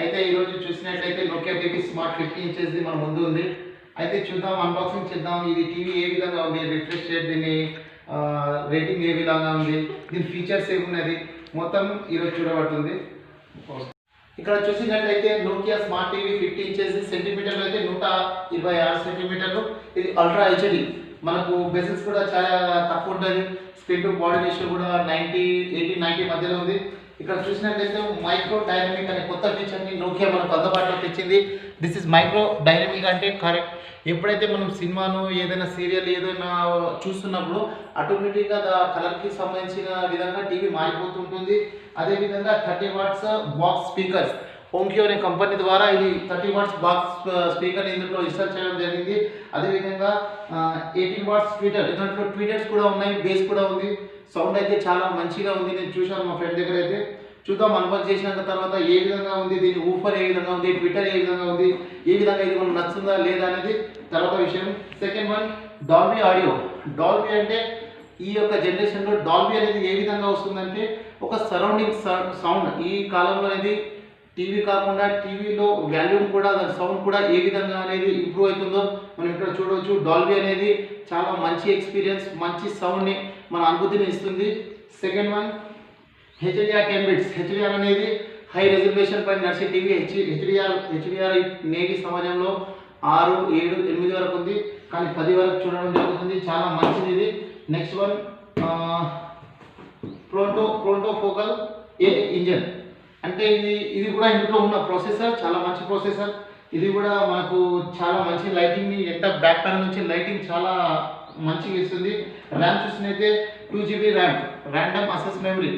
అయితే ఈరోజు చూసినట్లయితే నోకియా టీవీ స్మార్ట్ 50 ఇంచెస్ది మన ముందు ఉంది. అయితే చూద్దాం, అన్బాక్సింగ్ చేద్దాం. ఇది టీవీ ఏ విధంగా ఉంది, రిఫ్రెష్ రేట్, దీని రేటింగ్ ఏ విధంగా ఉంది, దీని ఫీచర్స్ ఏమున్నది మొత్తం ఈరోజు చూడబడుతుంది. ఇక్కడ చూసినట్లయితే నోకియా స్మార్ట్ టీవీ 50 ఇంచెస్, సెంటీమీటర్లు అయితే 126 సెంటీమీటర్లు. ఇది అల్ట్రా హెచ్డి. మనకు బెజిల్స్ కూడా చాలా తక్కువ ఉంటుంది. స్క్రీన్ టు బాడీ రేషియో కూడా 80-90 మధ్యలో ఉంది. ఇక్కడ చూసినట్లయితే మైక్రో డైనమిక్ అనే కొత్త ఫీచర్ని నోకియా మనకు అందుబాటులోకి తెచ్చింది. దిస్ ఇస్ మైక్రో డైనమిక్ అంటే కరెక్ట్. ఎప్పుడైతే మనం సినిమాను ఏదైనా సీరియల్ ఏదైనా చూస్తున్నప్పుడు ఆటోమేటిక్గా కలర్కి సంబంధించిన విధంగా టీవీ మారిపోతుంటుంది. అదేవిధంగా 30 వాట్స్ బాక్స్ స్పీకర్స్, ఓంకియో అనే కంపెనీ ద్వారా ఇది 30 వాట్స్ బాక్స్ స్పీకర్ ఇందులో ఇన్స్టాల్ చేయడం జరిగింది. అదేవిధంగా 18 వాట్స్ ట్విటర్, ఇందులో ట్విటర్స్ కూడా ఉన్నాయి, బేస్ కూడా ఉంది. సౌండ్ అయితే చాలా మంచిగా ఉంది. నేను చూశాను మా ఫ్రెండ్ దగ్గర. అయితే చూద్దాం, అన్బాక్స్ చేసినాక తర్వాత ఏ విధంగా ఉంది, దీని ఊఫర్ ఏ విధంగా ఉంది, ట్విట్టర్ ఏ విధంగా ఉంది, ఏ విధంగా ఇది మనకు నచ్చుందా లేదా అనేది తర్వాత విషయం. Second one, Dolby audio. Dolby అంటే ఈ యొక్క జనరేషన్లో డాల్బీ అనేది ఏ విధంగా వస్తుందంటే ఒక సరౌండింగ్ సౌండ్. ఈ కాలంలో అనేది టీవీ కాకుండా టీవీలో వాల్యూమ్ కూడా, దాని సౌండ్ కూడా ఏ విధంగా అనేది ఇంప్రూవ్ అవుతుందో మనం ఇక్కడ చూడవచ్చు. డాల్బీ అనేది చాలా మంచి ఎక్స్పీరియన్స్, మంచి సౌండ్ని మన అనుభూతిని ఇస్తుంది. Second one, HDR 10 bits. HDR అనేది హై రెజల్యూషన్ పై నడిచే టీవీ. హెచ్డిఆర్ నేటి సమాజంలో 6, 7, 8 వరకు ఉంది, కానీ 10 వరకు చూడడం జరుగుతుంది. చాలా మంచిది ఇది. నెక్స్ట్ వన్, ప్రోటో ఫోకల్ ఏ ఇంజన్. అంటే ఇది కూడా ఇందులో ఉన్న ప్రాసెసర్ చాలా మంచి ప్రాసెసర్. ఇది కూడా మనకు చాలా మంచి లైటింగ్ని, ఎంత బ్యాక్ ప్యానల్ నుంచి లైటింగ్ చాలా మంచిగా ఇస్తుంది. ర్యామ్ చూసినైతే 2 GB RAM, random access memory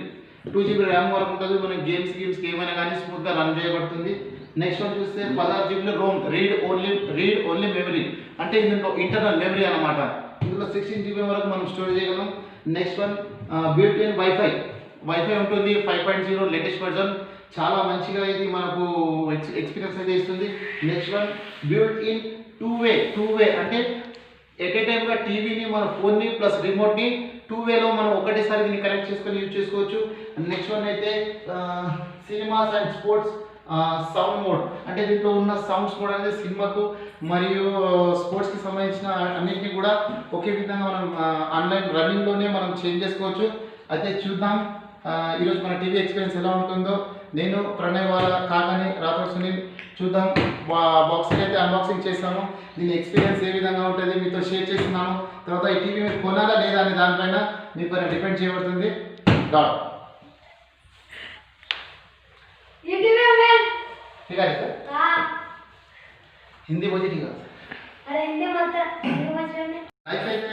2 GB RAM వరకు ఉంటుంది. మనం గేమ్స్ ఏమైనా కానీ స్మూత్గా రన్ చేయబడుతుంది. నెక్స్ట్ వన్ చూస్తే 16 GB Rome, read only memory. అంటే ఇందులో ఇంటర్నల్ మెమరీ అనమాట. ఇందులో 16 GB వరకు మనం స్టోర్ చేయగలం. Next one, built in wifi ఉంటుంది, 5.0 లేటెస్ట్ వర్జన్. చాలా మంచిగా ఇది మనకు ఎక్స్పీరియన్స్ అయితే ఇస్తుంది. Next one, built in two way అంటే ఎట్ ఏ టైమ్గా టీవీని, మన ఫోన్ని ప్లస్ రిమోట్ని 2 వేలో మనం ఒకటేసారి దీన్ని కనెక్ట్ చేసుకొని యూజ్ చేసుకోవచ్చు. నెక్స్ట్ వన్ అయితే cinemas and sports sound mode. అంటే దీంట్లో ఉన్న సౌండ్స్ మోడ్ అనేది సినిమాకు మరియు స్పోర్ట్స్కి సంబంధించిన అన్నింటినీ కూడా ఒకే విధంగా మనం ఆన్లైన్ రన్నింగ్లోనే మనం చేంజ్ చేసుకోవచ్చు. అయితే చూద్దాం ఈరోజు మన టీవీ ఎక్స్పీరియన్స్ ఎలా ఉంటుందో. నేను ప్రణయ్ వాళ్ళ కాకని రాథోడ్ సునీల్. చూద్దాం, బాక్స్కి అయితే అన్బాక్సింగ్ చేస్తాను. దీని ఎక్స్పీరియన్స్ ఏ విధంగా ఉంటుంది మీతో షేర్ చేస్తున్నాను. తర్వాత ఈ టీవీ మీరు కొనాలా లేదా అనే దానిపైన మీ పైన డిపెండ్ చేయబడుతుంది. డాట్ ठीक है सर, हिंदी बोली ठीक है. अरे हिंदी मत में नाइफ అయితే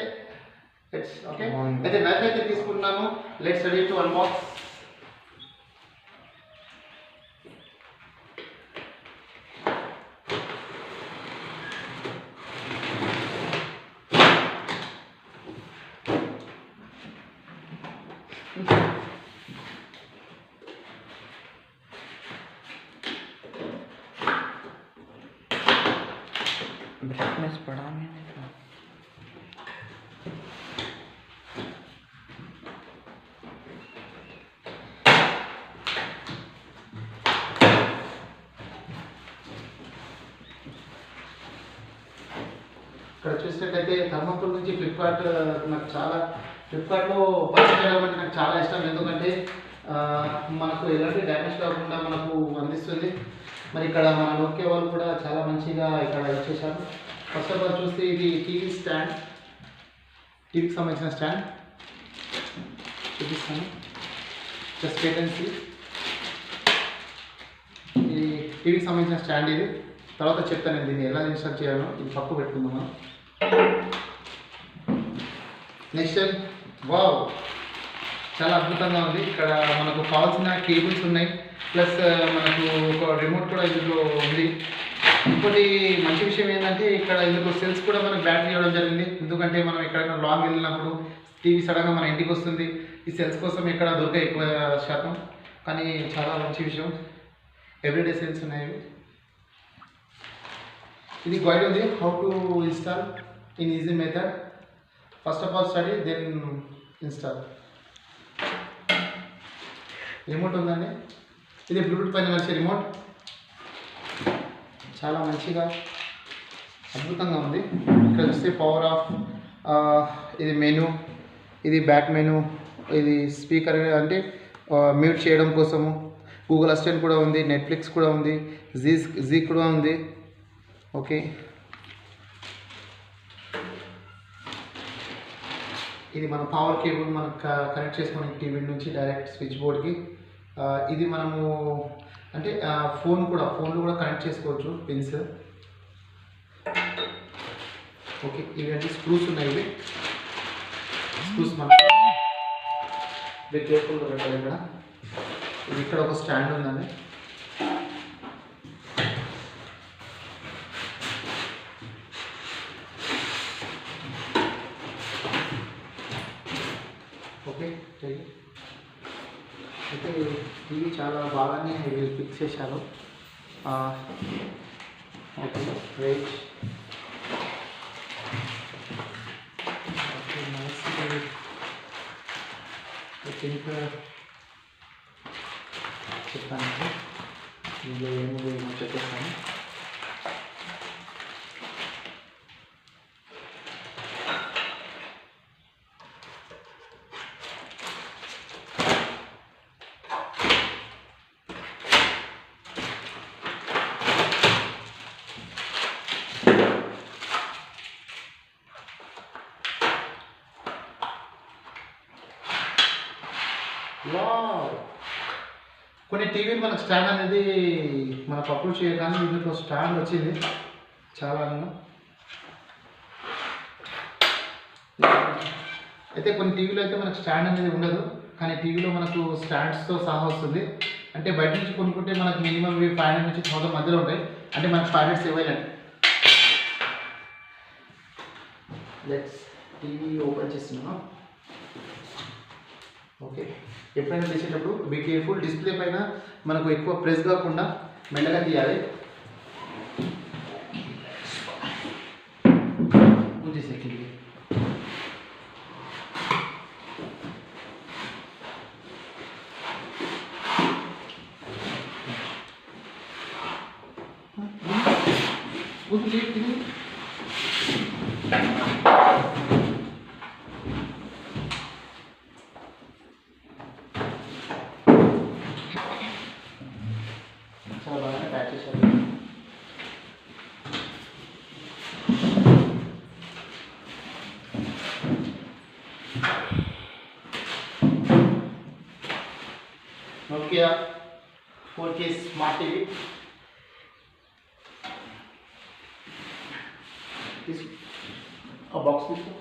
ఇట్స్ ఓకే. అయితే నైఫ్ అయితే తీసుకుంటున్నాను. Let's ready to unbox. Brightness बढ़ा मैंने तो। ఇక్కడ చూసినట్లయితే థర్మాకోల్ నుంచి ఫ్లిప్కార్ట్ నాకు చాలా, ఫ్లిప్కార్ట్లో పర్చేస్ చేయడం అంటే నాకు చాలా ఇష్టం. ఎందుకంటే మనకు ఎలాంటి డ్యామేజ్ కాకుండా మనకు అందిస్తుంది. మరి ఇక్కడ మన నోకియా వాళ్ళు కూడా చాలా మంచిగా ఇక్కడ ఇచ్చేసారు. ఫస్ట్ ఆఫ్ ఆల్ చూస్తే ఇది టీవీ స్టాండ్, టీవీకి సంబంధించిన స్టాండ్ చూపిస్తాను. జస్ట్ వేకెన్సీ, ఈ టీవీకి సంబంధించిన స్టాండ్ ఇది. తర్వాత చెప్తాను నేను దీన్ని ఎలా ఇన్స్టాల్ చేయాలో. ఇది పక్కు పెట్టుకుందాం మనం. నెక్స్ట్ వావ్, చాలా అద్భుతంగా ఉంది. ఇక్కడ మనకు కావాల్సిన కేబుల్స్ ఉన్నాయి, ప్లస్ మనకు ఒక రిమోట్ కూడా ఇందులో ఉంది. ఇంకోటి మంచి విషయం ఏంటంటే ఇక్కడ ఇందులో సెల్స్ కూడా మనకు బ్యాటరీ ఇవ్వడం జరిగింది. ఎందుకంటే మనం ఎక్కడైనా లాంగ్ వెళ్ళినప్పుడు టీవీ సడన్గా మన ఇంటికి వస్తుంది. ఈ సెల్స్ కోసం ఇక్కడ దొరికే ఎక్కువ శాతం, కానీ చాలా మంచి విషయం. ఎవ్రీడే సెల్స్ ఉన్నాయి. ఇది గైడ్ ఉంది, how to install in easy method. First of all study then install. Remote ఉందండి, ఇది బ్లూటూత్ పైన వచ్చే రిమోట్. చాలా మంచిగా అద్భుతంగా ఉంది. ఇక్కడ చూస్తే పవర్ ఆఫ్, ఇది మెనూ, ఇది బ్యాక్ మెనూ, ఇది స్పీకర్ అంటే మ్యూట్ చేయడం కోసము. గూగుల్ అసిస్టెంట్ కూడా ఉంది, నెట్ఫ్లిక్స్ కూడా ఉంది, జీ కూడా ఉంది. ఓకే, ఇది మన పవర్ కేబుల్ మనకు కనెక్ట్ చేసుకుని టీవీ నుంచి డైరెక్ట్ స్విచ్ బోర్డ్కి. ఇది మనము అంటే ఫోన్లో కూడా కనెక్ట్ చేసుకోవచ్చు పిన్స్. ఓకే, ఇవి స్క్రూస్ ఉన్నాయి. ఇవి స్క్రూస్ మనం కేర్ఫుల్గా పెట్టాలి. ఇక్కడ ఒక స్టాండ్ ఉందండి. ఓకే, అయితే టీవీ చాలా బాగానే ఫిక్స్ చేశారు. Okay, right. Okay, nice. ఇంకా చెప్తాను, ఇందులో ఏమో చెప్పేస్తాను. కొన్ని టీవీలు మనకు స్టాండ్ అనేది మనకు అప్లోడ్ చేయగానే దీంట్లో స్టాండ్ వచ్చింది చాలా. అయితే కొన్ని టీవీలో అయితే మనకు స్టాండ్ అనేది ఉండదు, కానీ టీవీలో మనకు స్టాండ్స్తో సహా వస్తుంది. అంటే బయట నుంచి కొనుక్కుంటే మనకు మినిమం 500 నుంచి 1000 మధ్యలో ఉంటాయి. అంటే మనకు 500 సేవ్ అయినట్టు. లెట్స్ టీవీ ఓపెన్ చేస్తున్నాం. ఓకే, ఎప్పుడైనా తీసేటప్పుడు బీ కేర్ఫుల్. డిస్ప్లే పైన మనకు ఎక్కువ ప్రెస్ కాకుండా మెల్లగా తీయాలి. సెకండ్ చాలా బాగానే ప్యాక్ చేశారు. Nokia 4K smart TV. Box తీసుకో,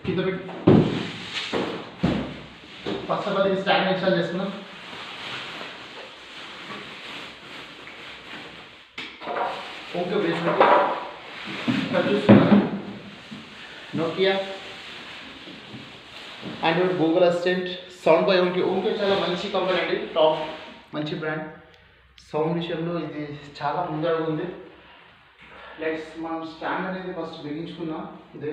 కింద పెట్టి. ఫస్ట్ ఆఫ్ ఆల్ ఇది స్టాండ్ ఇన్స్టాల్ చేసుకున్నాం. ఓకే, బేస్మెంట్ ఇక్కడ చూస్తున్నాను. Nokia Android Google assistant sound by okay. Okay చాలా మంచి కంపెనీ అండి, టాప్ మంచి బ్రాండ్. సౌండ్ విషయంలో ఇది చాలా ముందడుగు ఉంది. లెట్స్ మనం స్టాండ్ అనేది ఫస్ట్ బిగించుకుందాం. ఇదే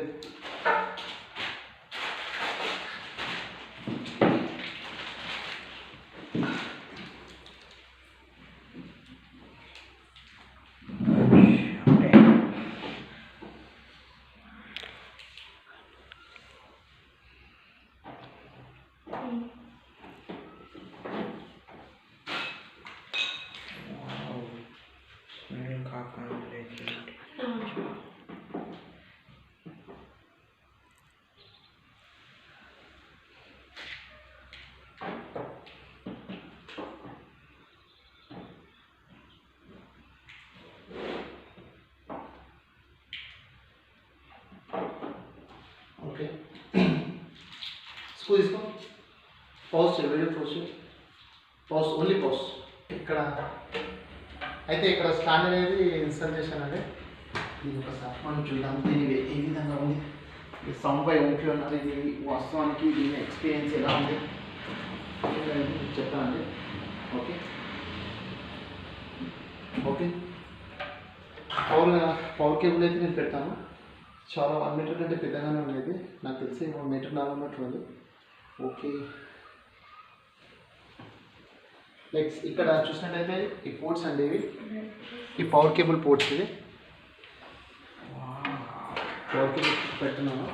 ఓకే. స్కూల్ తీసుకో. పాజ్ చేయి, వీడియో పాజ్ చేయి. Pause, only pause. ఇక్కడ అయితే ఇక్కడ స్టాండ్ అనేది ఇన్స్టాల్ చేశానండి. దీని ఒకసారి మనం చూద్దాం దీని ఏ విధంగా ఉంది. ఈ సౌండ్ బై ఓకే ఉన్నది. ఇది వాస్తవానికి దీని ఎక్స్పీరియన్స్ ఎలా ఉంది చెప్తానండి. ఓకే ఓకే, పవర్ కేబుల్ అయితే నేను పెడతాను. చాలా 1 మీటర్ కంటే పెద్దగానే ఉండేది, నాకు తెలిసి 1 మీటర్ 4 మీటర్ ఉంది. ఓకే, నెక్స్ట్ ఇక్కడ చూసినట్టయితే ఈ పోర్ట్స్ అండి ఇవి, ఈ పవర్ కేబుల్ పోర్ట్స్ ఇది పవర్ కేబుల్ పెడుతున్నాను.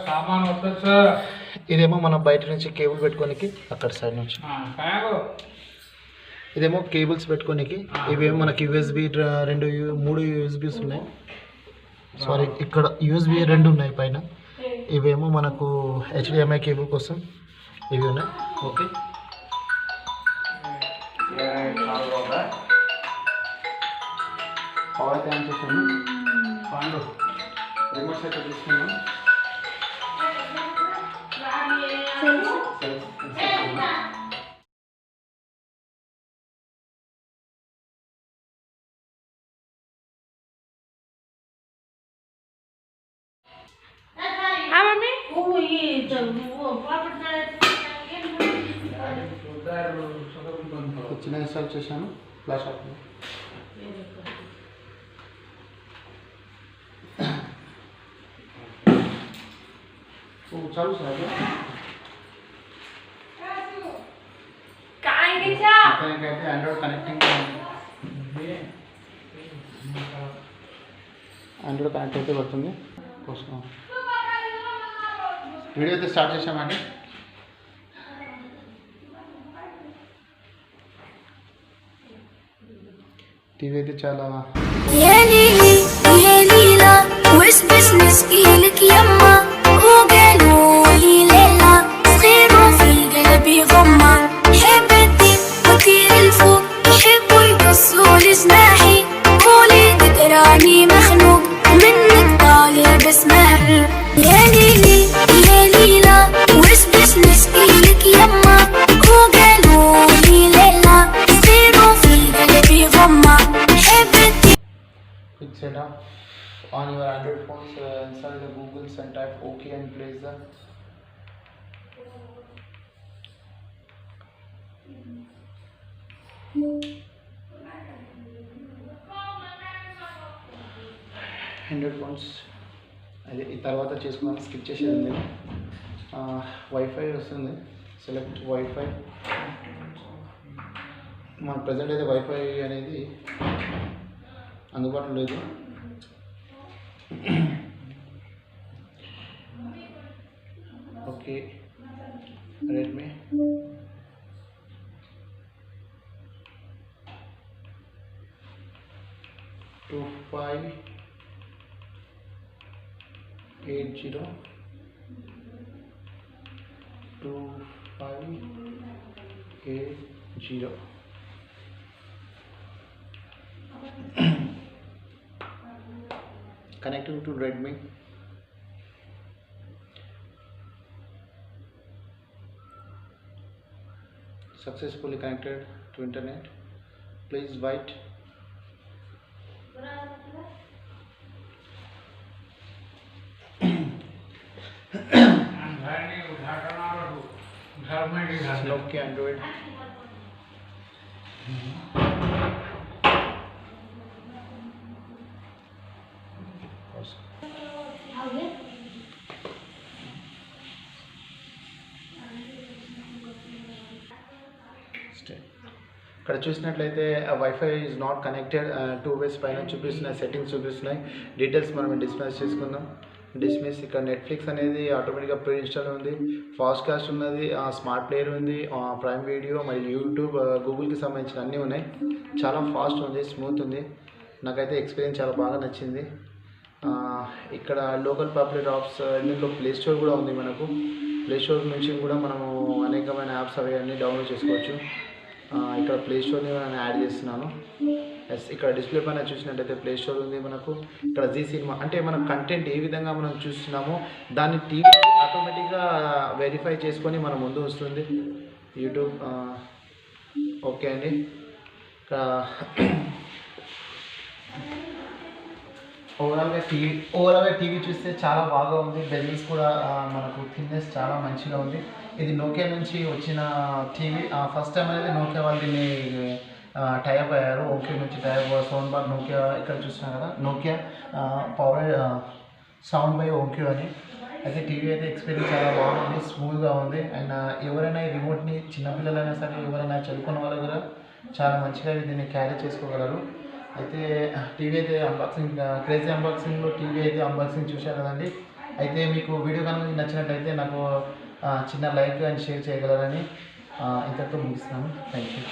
सामान होता सर ఇదేమో మనం బయట నుంచి కేబుల్ పెట్టుకోనికి, అక్కడ సైడ్ నుంచి ఇదేమో కేబుల్స్ పెట్టుకోనికి. ఇవేమో మనకి యూఎస్బి 3 యూఎస్బీస్ ఉన్నాయి. సారీ, ఇక్కడ యూఎస్బి 2 ఉన్నాయి పైన. ఇవేమో మనకు హెచ్డిఎంఐ కేబుల్ కోసం ఇవి ఉన్నాయి. ఓకే, పవర్ క్యాన్ చేసాను, రిమోట్ సెట్ తీసుకున్నాను. हाँ मम्मी वो ये जब वो చిన్న ఇన్స్టాల్ చేశాను ఫ్లాష్ ఆఫ్. చాలు సార్ అయితే ఆండ్రాయిడ్ కనెక్టింగ్ ఆండ్రాయిడ్ కనెక్ట్ అయితే పడుతుంది. వీడియో అయితే స్టార్ట్ చేసామండి. టీవీ అయితే చాలా set up on your Android phones. Install the Google and type OK and place the Android phones. అది ఈ తర్వాత చేసుకున్నాను, స్కిప్ చేసేది ఉంది. వైఫై వస్తుంది, సెలెక్ట్ వైఫై. మన ప్రజెంట్ అయితే వైఫై అనేది అందుబాటులో లేదు. Okay, Redmi two 2580 connecting to Redmi. Successfully connected to internet. Please wait. Nokia Android. ఇక్కడ చూసినట్లయితే wifi is not connected, 2 ways పైన చూపిస్తున్నాయి, సెట్టింగ్స్ చూపిస్తున్నాయి. డీటెయిల్స్ మనం డిస్మిస్ చేసుకుందాం. డిస్మిస్. ఇక్కడ నెట్ఫ్లిక్స్ అనేది ఆటోమేటిక్గా ప్రీ ఇన్స్టాల్ ఉంది, ఫాస్ట్ కాస్ట్ ఉన్నది, స్మార్ట్ ప్లేయర్ ఉంది, ప్రైమ్ వీడియో మరియు యూట్యూబ్, గూగుల్కి సంబంధించిన అన్నీ ఉన్నాయి. చాలా ఫాస్ట్ ఉంది, స్మూత్ ఉంది. నాకైతే ఎక్స్పీరియన్స్ చాలా బాగా నచ్చింది. ఇక్కడ లోకల్ పాపులర్ యాప్స్, ఇందులో ప్లే స్టోర్ కూడా ఉంది. మనకు ప్లే స్టోర్ నుంచి కూడా మనము అనేకమైన యాప్స్ అవి అన్నీ డౌన్లోడ్ చేసుకోవచ్చు. ఇక్కడ ప్లే స్టోర్ని నేను యాడ్ చేస్తున్నాను. ఇక్కడ డిస్ప్లే పైన చూసినట్టయితే ప్లే స్టోర్ ఉంది మనకు. ఇక్కడ జీ సినిమా అంటే మన కంటెంట్ ఏ విధంగా మనం చూస్తున్నామో దాన్ని టీవీ ఆటోమేటిక్గా వెరిఫై చేసుకొని మన ముందు వస్తుంది. యూట్యూబ్ ఓకే అండి. ఓవరాల్గా టీవీ చూస్తే చాలా బాగా ఉంది. బెజిల్స్ కూడా మనకు థిక్నెస్ చాలా మంచిగా ఉంది. ఇది నోకియా నుంచి వచ్చిన టీవీ. ఫస్ట్ టైం అనేది నోకియా వాళ్ళు దీన్ని టైప్ అయ్యారు. ఓకే నుంచి టైప్ సౌండ్ బార్ నోకియా ఇక్కడ చూస్తున్నాం కదా, Nokia power sound by okay అని. అయితే టీవీ అయితే ఎక్స్పీరియన్స్ చాలా బాగుంది, స్మూత్గా ఉంది. అండ్ ఎవరైనా ఈ రిమోట్ని చిన్నపిల్లలైనా సరే ఎవరైనా చదువుకున్న వాళ్ళు కూడా చాలా మంచిగా దీన్ని క్యారీ చేసుకోగలరు. అయితే టీవీ అయితే అన్బాక్సింగ్ క్రేజీ అన్బాక్సింగ్లో టీవీ అయితే అన్బాక్సింగ్ చూశారు కదండి. అయితే మీకు వీడియో కనుక నచ్చినట్టయితే నాకు చిన్న లైక్ అండ్ షేర్ చేయగలరని ఇంతటితో ముగిస్తున్నాను. Thank you.